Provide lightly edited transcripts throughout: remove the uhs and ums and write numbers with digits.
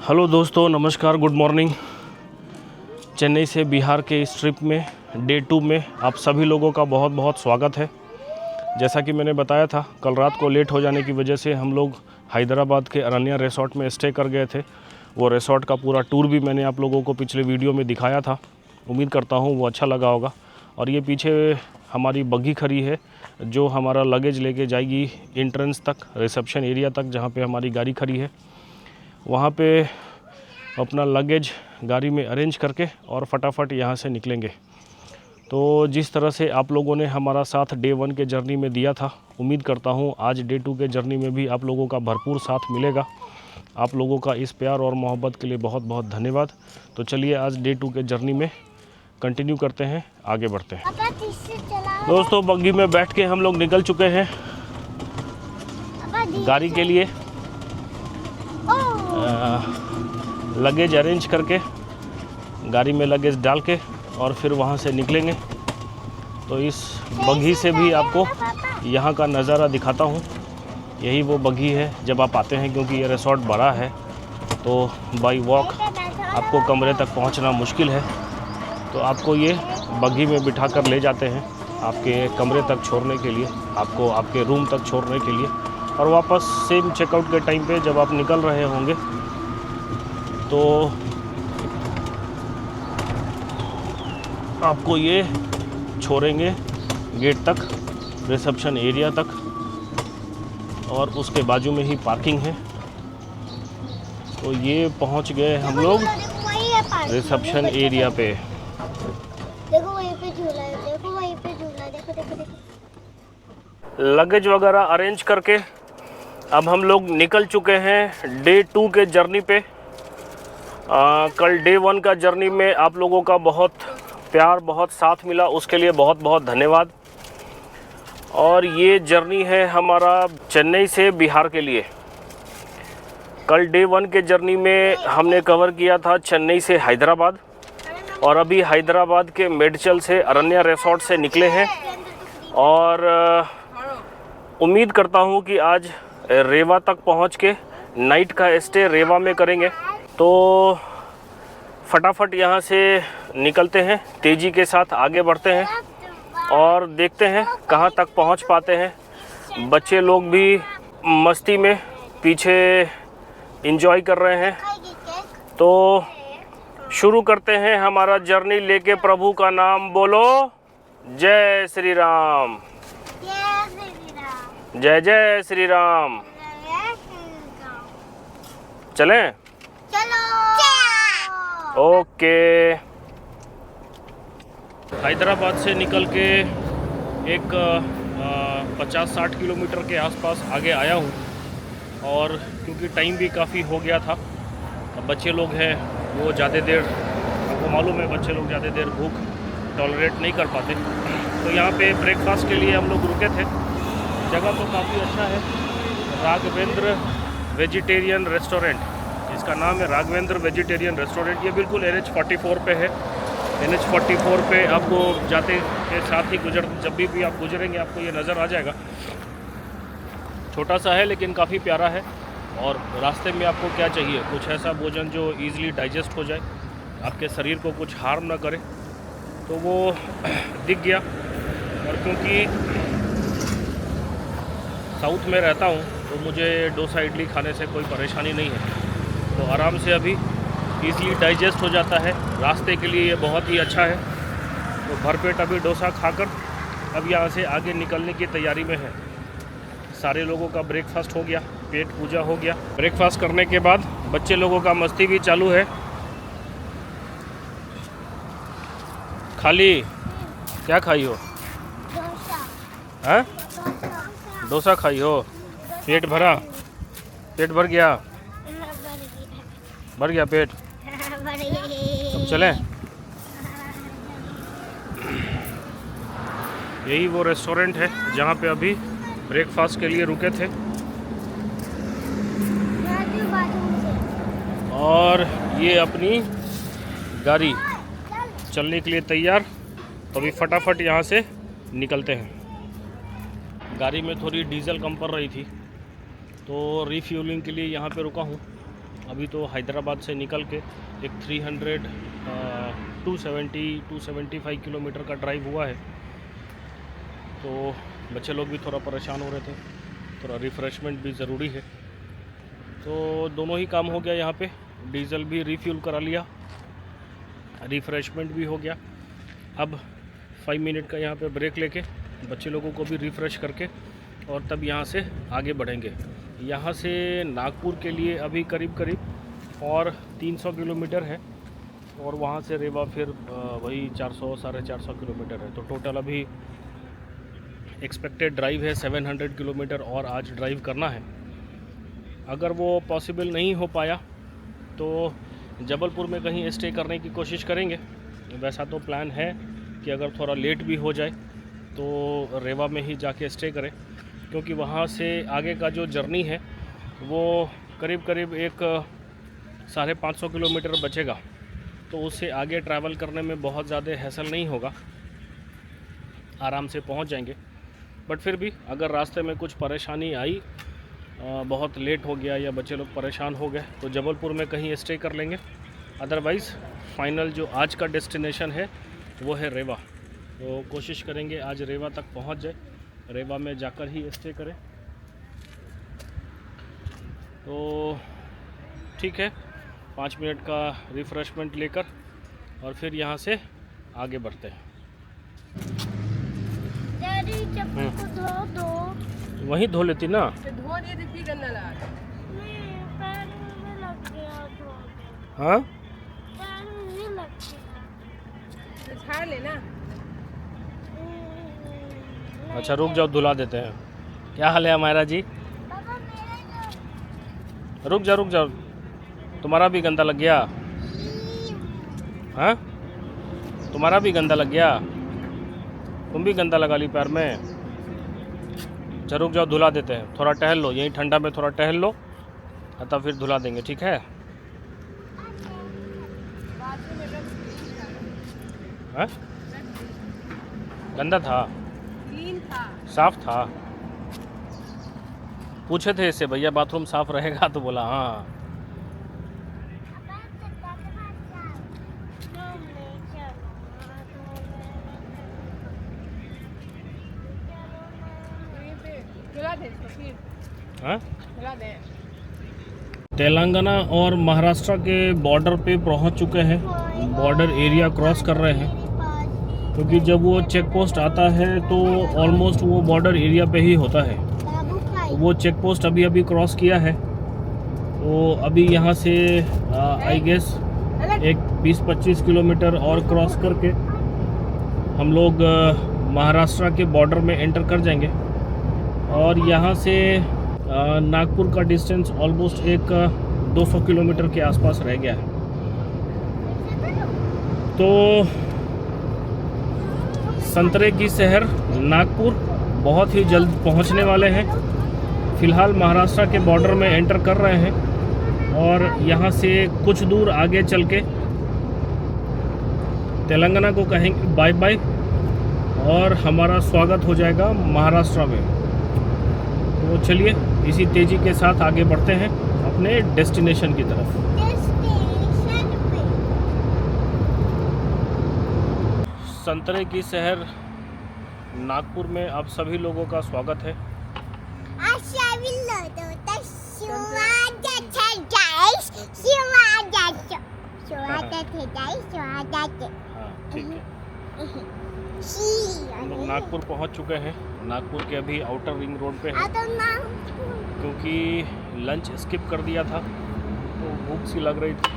Hello दोस्तों, नमस्कार, good morning. Chennai से बिहार के इस ट्रिप में डे 2 में आप सभी लोगों का बहुत बहुत स्वागत है। जैसा कि मैंने बताया था, कल रात को लेट हो जाने की वजह से हम लोग हैदराबाद के अरण्या रिसोर्ट में स्टे कर गए थे। वो रिसोर्ट का पूरा टूर भी मैंने आप लोगों को पिछले वीडियो में दिखाया था। उम्मीद करता हूँ वो अच्छा लगा होगा। और ये पीछे हमारी बग्गी खड़ी है जो हमारा लगेज लेके जाएगी एंट्रेंस तक, रिसेप्शन एरिया तक, जहाँ पे हमारी गाड़ी खड़ी है। वहाँ पे अपना लगेज गाड़ी में अरेंज करके और फटाफट यहाँ से निकलेंगे। तो जिस तरह से आप लोगों ने हमारा साथ डे 1 के जर्नी में दिया था, उम्मीद करता हूँ आज डे 2 के जर्नी में भी आप लोगों का भरपूर साथ मिलेगा। आप लोगों का इस प्यार और मोहब्बत के लिए बहुत बहुत धन्यवाद। तो चलिए आज डे 2 के जर्नी में कंटिन्यू करते हैं, आगे बढ़ते हैं। दोस्तों, बग्गी में बैठ के हम लोग निकल चुके हैं गाड़ी के लिए। लगेज अरेंज करके गाड़ी में लगेज डाल के और फिर वहाँ से निकलेंगे। तो इस बग्गी से भी आपको यहाँ का नज़ारा दिखाता हूँ। यही वो बग्गी है जब आप आते हैं, क्योंकि ये रिसोर्ट बड़ा है तो बाई वॉक आपको कमरे तक पहुँचना मुश्किल है। तो आपको ये बग्गी में बिठा कर ले जाते हैं आपके कमरे तक छोड़ने के लिए, आपको आपके रूम तक छोड़ने के लिए। और वापस सेम चेकआउट के टाइम पे जब आप निकल रहे होंगे तो आपको ये छोड़ेंगे गेट तक, रिसेप्शन एरिया तक, और उसके बाजू में ही पार्किंग है। तो ये पहुंच गए हम लोग रिसेप्शन एरिया पे। देखो वहीं पे झूला है, देखो वहीं पे झूला है, देखो देखो देखो। लगेज वगैरह अरेंज करके अब हम लोग निकल चुके हैं डे 2 के जर्नी पे। कल डे 1 का जर्नी में आप लोगों का बहुत प्यार, बहुत साथ मिला, उसके लिए बहुत बहुत धन्यवाद। और ये जर्नी है हमारा चेन्नई से बिहार के लिए। कल डे 1 के जर्नी में हमने कवर किया था चेन्नई से हैदराबाद, और अभी हैदराबाद के मेडचल से अरण्या रिसोर्ट से निकले हैं। और उम्मीद करता हूँ कि आज रेवा तक पहुँच के नाइट का स्टे रेवा में करेंगे। तो फटाफट यहाँ से निकलते हैं, तेज़ी के साथ आगे बढ़ते हैं और देखते हैं कहाँ तक पहुँच पाते हैं। बच्चे लोग भी मस्ती में पीछे एंजॉय कर रहे हैं। तो शुरू करते हैं हमारा जर्नी लेके। प्रभु का नाम बोलो, जय श्री राम, जय जय श्री राम। चलें? चलो। ओके। हैदराबाद से निकल के एक 50-60 किलोमीटर के आसपास आगे आया हूँ। और क्योंकि टाइम भी काफ़ी हो गया था, बच्चे लोग हैं वो ज़्यादा देर, आपको मालूम है बच्चे लोग ज़्यादा देर भूख टॉलरेट नहीं कर पाते। तो यहाँ पे ब्रेकफास्ट के लिए हम लोग रुके थे। जगह तो काफ़ी अच्छा है, राघवेंद्र वेजिटेरियन रेस्टोरेंट, इसका नाम है राघवेंद्र वेजिटेरियन रेस्टोरेंट। ये बिल्कुल NH 44 पे है। NH 44 पे आपको जाते के साथ ही जब भी आप गुजरेंगे आपको ये नज़र आ जाएगा। छोटा सा है लेकिन काफ़ी प्यारा है। और रास्ते में आपको क्या चाहिए, कुछ ऐसा भोजन जो ईज़िली डाइजेस्ट हो जाए, आपके शरीर को कुछ हार्म ना करे, तो वो दिख गया। और क्योंकि साउथ में रहता हूँ तो मुझे डोसा इडली खाने से कोई परेशानी नहीं है, तो आराम से अभी ईज़िली डाइजेस्ट हो जाता है। रास्ते के लिए ये बहुत ही अच्छा है। तो भरपेट अभी डोसा खाकर अब यहाँ से आगे निकलने की तैयारी में है। सारे लोगों का ब्रेकफास्ट हो गया, पेट पूजा हो गया। ब्रेकफास्ट करने के बाद बच्चे लोगों का मस्ती भी चालू है। खाली क्या खाई हो? हाँ, डोसा खाई हो? पेट भरा? पेट भर गया? भर गया पेट? अब चलें? यही वो रेस्टोरेंट है जहाँ पे अभी ब्रेकफास्ट के लिए रुके थे। और ये अपनी गाड़ी चलने के लिए तैयार। तो अभी फटाफट यहाँ से निकलते हैं। गाड़ी में थोड़ी डीजल कम पड़ रही थी तो रिफ्यूलिंग के लिए यहाँ पे रुका हूँ। अभी तो हैदराबाद से निकल के एक 275 किलोमीटर का ड्राइव हुआ है। तो बच्चे लोग भी थोड़ा परेशान हो रहे थे, थोड़ा रिफ़्रेशमेंट भी ज़रूरी है। तो दोनों ही काम हो गया यहाँ पे, डीज़ल भी रिफ्यूल करा लिया, रिफ़्रेशमेंट भी हो गया। अब 5 मिनट का यहाँ पे ब्रेक लेके बच्चे लोगों को भी रिफ़्रेश करके और तब यहाँ से आगे बढ़ेंगे। यहाँ से नागपुर के लिए अभी करीब और 300 किलोमीटर है और वहाँ से रेवा फिर वही 400 साढ़े 400 किलोमीटर है। तो टोटल अभी एक्सपेक्टेड ड्राइव है 700 किलोमीटर और आज ड्राइव करना है। अगर वो पॉसिबल नहीं हो पाया तो जबलपुर में कहीं स्टे करने की कोशिश करेंगे। वैसा तो प्लान है कि अगर थोड़ा लेट भी हो जाए तो रेवा में ही जाके स्टे करें, क्योंकि वहाँ से आगे का जो जर्नी है वो करीब एक 550 किलोमीटर बचेगा। तो उससे आगे ट्रैवल करने में बहुत ज़्यादा हैसल नहीं होगा, आराम से पहुँच जाएंगे। बट फिर भी अगर रास्ते में कुछ परेशानी आई, बहुत लेट हो गया या बच्चे लोग परेशान हो गए तो जबलपुर में कहीं स्टे कर लेंगे। अदरवाइज़ फाइनल जो आज का डेस्टिनेशन है वो है रेवा। तो कोशिश करेंगे आज रेवा तक पहुंच जाए, रेवा में जाकर ही स्टे करें। तो ठीक है, 5 मिनट का रिफ़्रेशमेंट लेकर और फिर यहाँ से आगे बढ़ते हैं। डैडी चप्पल को धो दो। वहीं धो लेती ना। धो दिए थे, फिर गंदा लगा। नहीं, पैर में लग गया धो दो। हाँ, पैर में लग गया। तो झाड़ लेना। अच्छा रुक जाओ, धुला देते हैं। क्या हाल है हमारा जी? पापा मेरा रुक जाओ, तुम्हारा भी गंदा लग गया? हाँ, तुम्हारा भी गंदा लग गया? तुम भी गंदा लगा ली पैर में? अच्छा रुक जाओ, धुला देते हैं। थोड़ा टहल लो, यहीं ठंडा में थोड़ा टहल लो, तब फिर धुला देंगे, ठीक है? हाँ, गंदा था? क्लीन था। साफ था? पूछे थे इससे, भैया बाथरूम साफ रहेगा? तो बोला हाँ। धुला दे इसको, फिर हाँ, धुला दे। तेलंगाना और महाराष्ट्र के बॉर्डर पे पहुंच चुके हैं, बॉर्डर एरिया क्रॉस कर रहे हैं। क्योंकि जब वो चेक पोस्ट आता है तो ऑलमोस्ट वो बॉर्डर एरिया पे ही होता है। तो वो चेक पोस्ट अभी क्रॉस किया है। तो अभी यहाँ से आई गेस एक 20-25 किलोमीटर और क्रॉस करके हम लोग महाराष्ट्र के बॉर्डर में एंटर कर जाएंगे। और यहाँ से नागपुर का डिस्टेंस ऑलमोस्ट एक 200 किलोमीटर के आसपास रह गया है। तो संतरे की शहर नागपुर बहुत ही जल्द पहुंचने वाले हैं। फ़िलहाल महाराष्ट्र के बॉर्डर में एंटर कर रहे हैं और यहाँ से कुछ दूर आगे चल के तेलंगाना को कहेंगे बाय बाय और हमारा स्वागत हो जाएगा महाराष्ट्र में। तो चलिए इसी तेज़ी के साथ आगे बढ़ते हैं अपने डेस्टिनेशन की तरफ। संतरे की शहर नागपुर में आप सभी लोगों का स्वागत है। हाँ ठीक है, हम लोग नागपुर पहुंच चुके हैं। नागपुर के अभी आउटर रिंग रोड पे है, क्योंकि लंच स्किप कर दिया था तो भूख सी लग रही थी।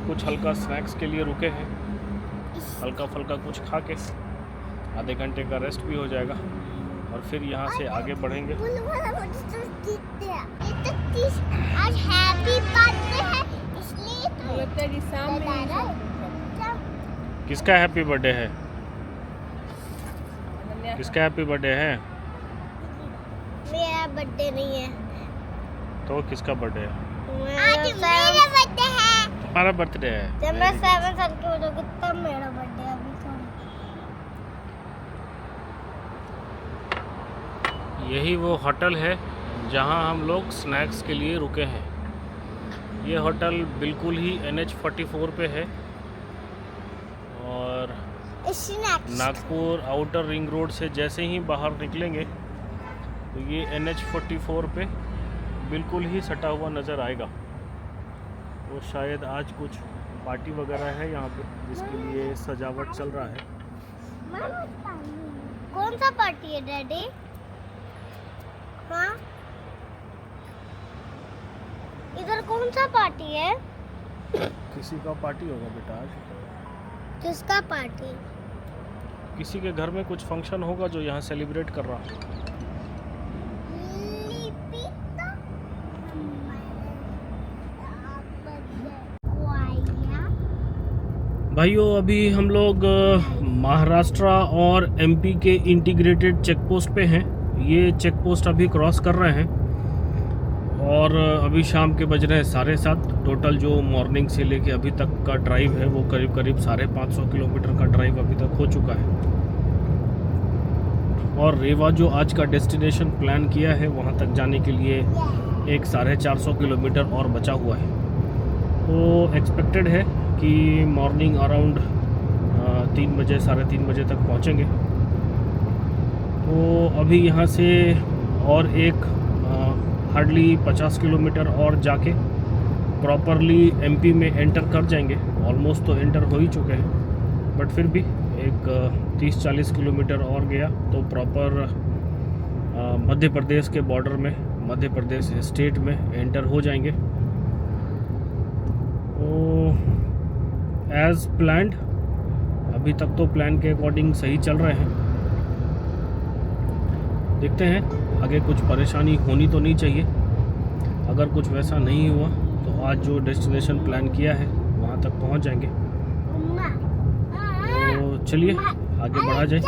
कुछ हल्का स्नैक्स के लिए रुके हैं, हल्का फुल्का कुछ खा के आधे घंटे का रेस्ट भी हो जाएगा और फिर यहाँ से आगे बढ़ेंगे। आज हैप्पी बर्थडे है, इसलिए तो लगता है कि शाम में किसका हैप्पी बर्थडे है? किसका हैप्पी बर्थडे है? मेरा बर्थडे नहीं है। तो किसका बर्थडे है? आज मेरा बर्थडे है। तुम्हारा बर्थडे है? जब मैं 7 साल की हो जाऊंगी तब मेरा बर्थडे है, अभी थोड़ा। यही वो होटल है जहाँ हम लोग स्नैक्स के लिए रुके हैं। ये होटल बिल्कुल ही NH44 पे है और नागपुर आउटर रिंग रोड से जैसे ही बाहर निकलेंगे तो ये NH44 पे बिल्कुल ही सटा हुआ नज़र आएगा। और शायद आज कुछ पार्टी वगैरह है यहाँ पे जिसके लिए सजावट चल रहा है। कौन सा पार्टी है डैडी? हाँ, इधर कौन सा पार्टी है? किसी का पार्टी होगा बेटा आज। किसका पार्टी? किसी के घर में कुछ फंक्शन होगा जो यहाँ सेलिब्रेट कर रहा है। भाइयों अभी हम लोग महाराष्ट्र और MP के इंटीग्रेटेड चेक पोस्ट पे हैं। ये चेक पोस्ट अभी क्रॉस कर रहे हैं और अभी शाम के बज रहे हैं 7:30। टोटल जो मॉर्निंग से लेके अभी तक का ड्राइव है वो करीब करीब 550 किलोमीटर का ड्राइव अभी तक हो चुका है। और रेवा जो आज का डेस्टिनेशन प्लान किया है वहाँ तक जाने के लिए एक 450 किलोमीटर और बचा हुआ है। तो एक्सपेक्टेड है कि मॉर्निंग अराउंड 3 बजे 3:30 बजे तक पहुँचेंगे। तो अभी यहाँ से और एक हार्डली 50 किलोमीटर और जाके प्रॉपरली MP में एंटर कर जाएंगे। ऑलमोस्ट तो एंटर हो ही चुके हैं बट फिर भी एक 30-40 किलोमीटर और गया तो प्रॉपर मध्य प्रदेश के बॉर्डर में, मध्य प्रदेश स्टेट में एंटर हो जाएंगे। तो एज़ प्लान्ड अभी तक तो प्लान के अकॉर्डिंग सही चल रहे हैं। देखते हैं आगे कुछ परेशानी होनी तो नहीं चाहिए। अगर कुछ वैसा नहीं हुआ तो आज जो डेस्टिनेशन प्लान किया है वहाँ तक पहुँच जाएंगे। तो चलिए आगे बढ़ा जाए।